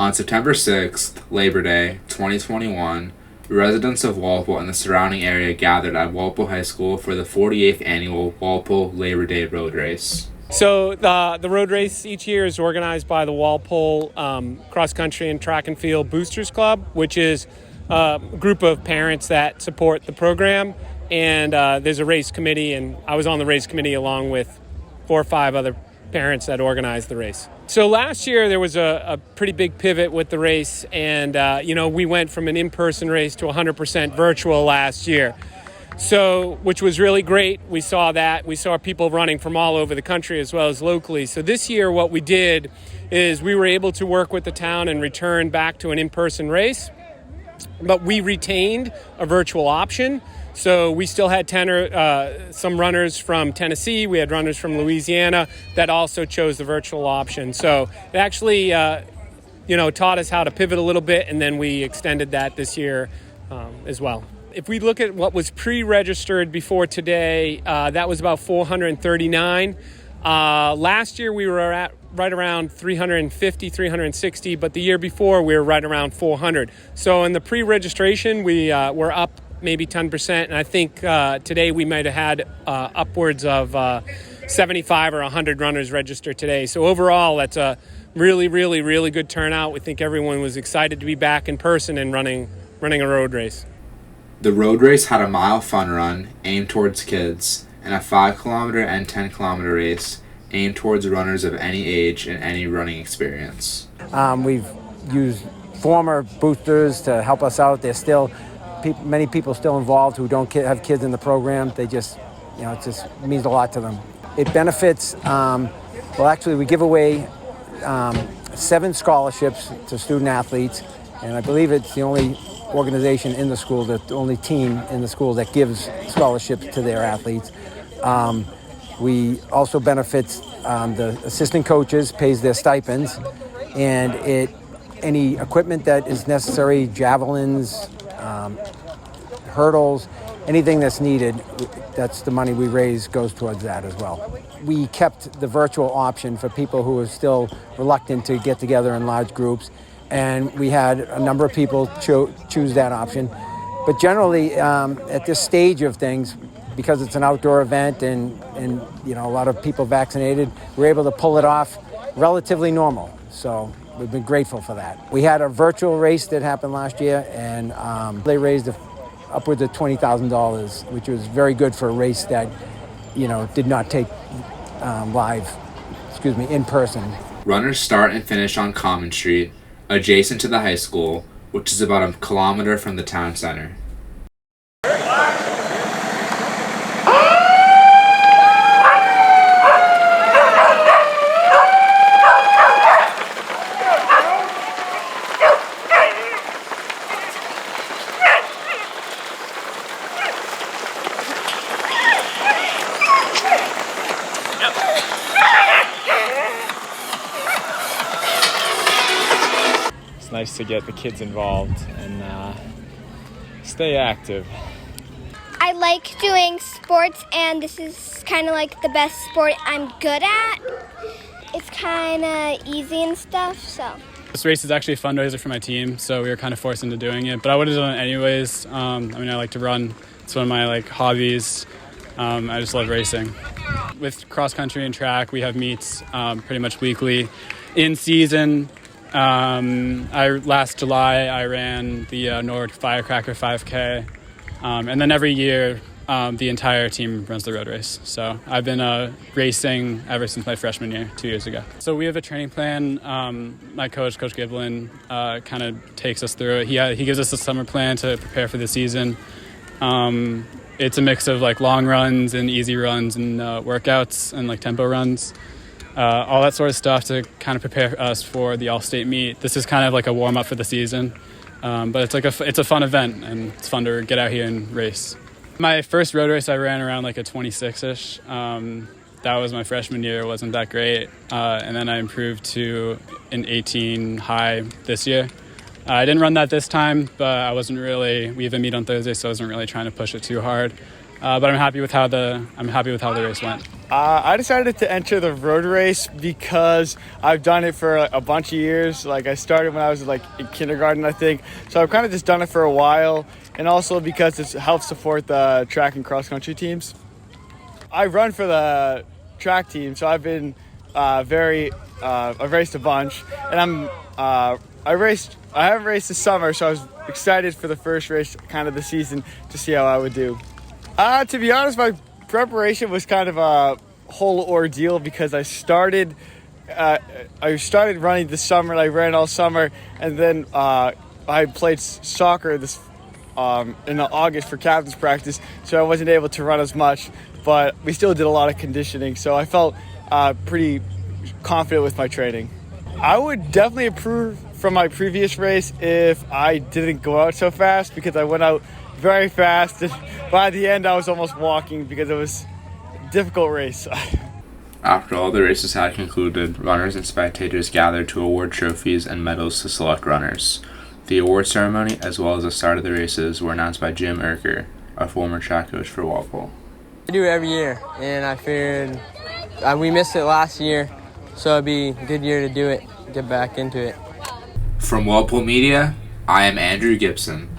On September 6th, Labor Day, 2021, residents of Walpole and the surrounding area gathered at Walpole High School for the 48th annual Walpole Labor Day Road Race. So the road race each year is organized by the Walpole Cross Country and Track and Field Boosters Club, which is a group of parents that support the program. And there's a race committee, and I was on the race committee along with 4 or 5 other parents that organized the race. So last year there was a pretty big pivot with the race, and we went from an in-person race to 100% virtual last year. So, which was really great. We saw that. We saw people running from all over the country as well as locally. So this year what we did is we were able to work with the town and return back to an in-person race, but we retained a virtual option. So we still had some runners from Tennessee. We had runners from Louisiana that also chose the virtual option. So it actually, taught us how to pivot a little bit, and then we extended that this year as well. If we look at what was pre-registered before today, that was about 439. Last year we were at right around 350, 360, but the year before we were right around 400. So in the pre-registration, we're up maybe 10%, and I think today we might have had upwards of 75 or 100 runners register today. So overall, that's a really, really, really good turnout. We think everyone was excited to be back in person and running a road race. The road race had a mile fun run aimed towards kids and a 5-kilometer and 10-kilometer race aimed towards runners of any age and any running experience. We've used former boosters to help us out. There's still many people still involved who don't have kids in the program. They just, it just means a lot to them. It benefits, actually we give away 7 scholarships to student athletes, and I believe it's the only organization in the school, the only team in the school that gives scholarships to their athletes. We also benefit the assistant coaches, pays their stipends, and any equipment that is necessary, javelins, hurdles, anything that's needed, that's the money we raise goes towards that as well. We kept the virtual option for people who are still reluctant to get together in large groups, and we had a number of people choose that option. But generally, at this stage of things, because it's an outdoor event and a lot of people vaccinated, we're able to pull it off relatively normal. So we've been grateful for that. We had a virtual race that happened last year, and they raised upwards of $20,000, which was very good for a race that, did not take in person. Runners start and finish on Common Street, adjacent to the high school, which is about a kilometer from the town center. It's nice to get the kids involved and stay active. I like doing sports, and this is kind of like the best sport I'm good at. It's kind of easy and stuff, so. This race is actually a fundraiser for my team, so we were kind of forced into doing it, but I would have done it anyways. I like to run. It's one of my hobbies. I just love racing. With cross country and track, we have meets pretty much weekly. In season, last July I ran the Norwood Firecracker 5K, and then every year the entire team runs the road race. So I've been racing ever since my freshman year, 2 years ago. So we have a training plan. My Coach Giblin, kind of takes us through it. He gives us a summer plan to prepare for the season. It's a mix of long runs and easy runs and workouts and tempo runs. All that sort of stuff to kind of prepare us for the All-State meet. This is kind of a warm-up for the season, but it's a fun event, and it's fun to get out here and race. My first road race I ran around a 26-ish. That was my freshman year. It wasn't that great, and then I improved to an 18 high this year. I didn't run that this time, but we have a meet on Thursday, so I wasn't really trying to push it too hard. But I'm happy with how the race went. I decided to enter the road race because I've done it for a bunch of years. Like I started when I was like in kindergarten, I think. So I've kind of just done it for a while, and also because it helps support the track and cross country teams. I run for the track team, so I've been I've raced a bunch, and I haven't raced this summer, so I was excited for the first race kind of the season to see how I would do. To be honest, my preparation was kind of a whole ordeal because I started running this summer, and I ran all summer, and then I played soccer this in August for captain's practice, so I wasn't able to run as much, but we still did a lot of conditioning, so I felt pretty confident with my training. I would definitely improve from my previous race if I didn't go out so fast, because I went out very fast, and by the end I was almost walking because it was a difficult race. After all the races had concluded, runners and spectators gathered to award trophies and medals to select runners. The award ceremony, as well as the start of the races, were announced by Jim Erker, a former track coach for Walpole. I do it every year, and I figured we missed it last year, so it'd be a good year to do it, get back into it. From Walpole Media, I am Andrew Gibson.